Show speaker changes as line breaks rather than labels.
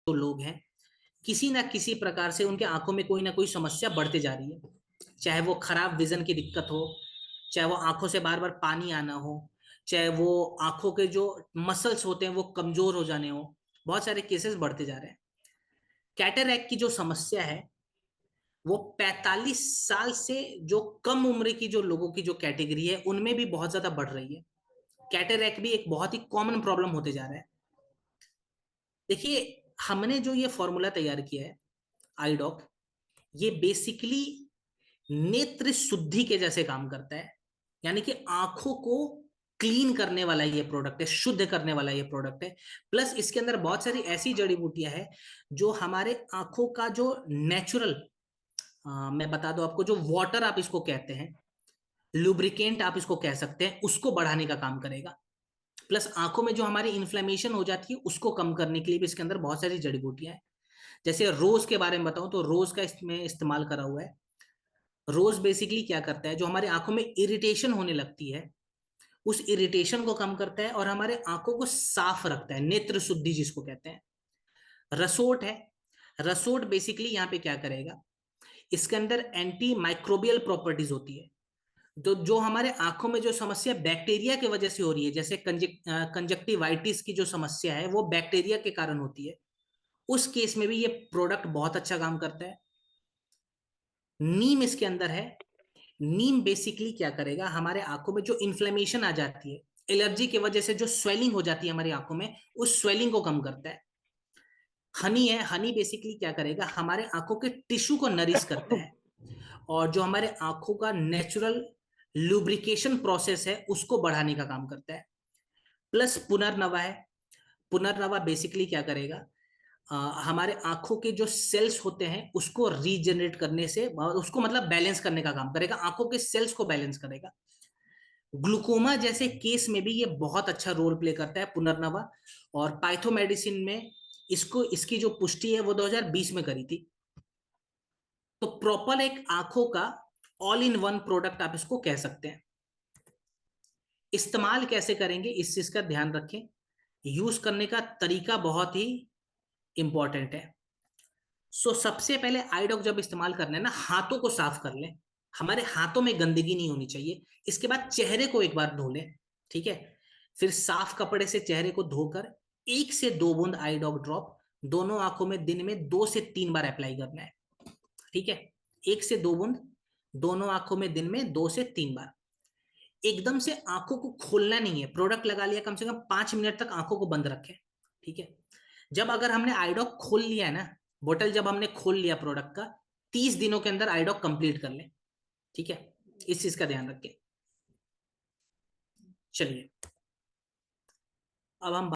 जो लोग हैं, किसी ना किसी प्रकार से उनके आंखों में कोई ना कोई समस्या बढ़ते जा रही है। चाहे वो खराब विजन की दिक्कत हो, चाहे वो आंखों से बार बार पानी आना हो, चाहे वो आंखों के जो मसल्स होते हैं वो कमजोर हो जाने हो, बहुत सारे केसेस बढ़ते जा रहे हैं। कैटरैक्ट की जो समस्या है वो 45 साल से जो कम उम्र की जो लोगों की जो कैटेगरी है उनमें भी बहुत ज्यादा बढ़ रही है। कैटरैक्ट भी एक बहुत ही कॉमन प्रॉब्लम होते जा रहा है। देखिए, हमने जो ये फॉर्मूला तैयार किया है आई डॉक, ये बेसिकली नेत्र शुद्धि के जैसे काम करता है। यानी कि आंखों को क्लीन करने वाला ये प्रोडक्ट है, शुद्ध करने वाला ये प्रोडक्ट है। प्लस इसके अंदर बहुत सारी ऐसी जड़ी बूटियां हैं जो हमारे आंखों का जो नेचुरल, मैं बता दूं आपको, जो वाटर आप इसको कहते हैं, लुब्रिकेंट आप इसको कह सकते हैं, उसको बढ़ाने का काम करेगा। प्लस आंखों में जो हमारी इन्फ्लेमेशन हो जाती है उसको कम करने के लिए भी इसके अंदर बहुत सारी जड़ी बूटियां हैं। जैसे रोज के बारे में बताऊं तो रोज का इसमें इस्तेमाल करा हुआ है। रोज बेसिकली क्या करता है, जो हमारे आंखों में इरिटेशन होने लगती है उस इरिटेशन को कम करता है और हमारे आंखों को साफ रखता है, नेत्र शुद्धि जिसको कहते हैं। रसोट है, रसोट बेसिकली यहाँ पे क्या करेगा, इसके अंदर एंटी माइक्रोबियल प्रॉपर्टीज होती है। तो जो हमारे आंखों में जो समस्या बैक्टीरिया की वजह से हो रही है, जैसे कंजक्टिवाइटिस की जो समस्या है वो बैक्टीरिया के कारण होती है, उस केस में भी ये प्रोडक्ट बहुत अच्छा काम करता है। नीम इसके अंदर है। नीम बेसिकली क्या करेगा, हमारे आंखों में जो इन्फ्लेमेशन आ जाती है, एलर्जी की वजह से जो स्वेलिंग हो जाती है हमारी आंखों में, उस स्वेलिंग को कम करता है। हनी है, हनी बेसिकली क्या करेगा, हमारे आंखों के टिश्यू को नरिश करता है और जो हमारे आंखों का नेचुरल लुब्रिकेशन प्रोसेस है उसको बढ़ाने का काम करता है। प्लस पुनर्नवा है। पुनर्नवा बेसिकली क्या करेगा, हमारे आंखों के जो सेल्स होते हैं उसको रीजनरेट करने से, उसको मतलब बैलेंस करने का काम करेगा, आंखों के सेल्स को बैलेंस करेगा। ग्लूकोमा जैसे केस में भी ये बहुत अच्छा रोल प्ले करता है पुनर्नवा। और पाइथोमेडिसिन में इसको, इसकी जो पुष्टि है वो 2020 में करी थी। तो प्रॉपर एक आंखों का ऑल इन वन प्रोडक्ट आप इसको कह सकते हैं। इस्तेमाल कैसे करेंगे इस चीज का ध्यान रखें। यूज करने का तरीका बहुत ही इंपॉर्टेंट है। सबसे पहले आईडॉक जब इस्तेमाल करना है ना, हाथों को साफ कर लें। हमारे हाथों में गंदगी नहीं होनी चाहिए। इसके बाद चेहरे को एक बार धो लें, ठीक है। फिर साफ कपड़े से चेहरे को धोकर 1 से 2 बूंद आईडॉक ड्रॉप दोनों आंखों में दिन में 2 से 3 बार अप्लाई करना है, ठीक है। 1 से 2 बूंद दोनों आंखों में दिन में 2 से 3 बार। एकदम से आंखों को खोलना नहीं है, प्रोडक्ट लगा लिया, कम से कम 5 मिनट तक आंखों को बंद रखें, ठीक है। जब अगर हमने आईडॉक खोल लिया है ना, बोतल जब हमने खोल लिया प्रोडक्ट का, 30 दिनों के अंदर आईडॉक कंप्लीट कर लें, ठीक है। इस चीज का ध्यान रखें। चलिए, अब हम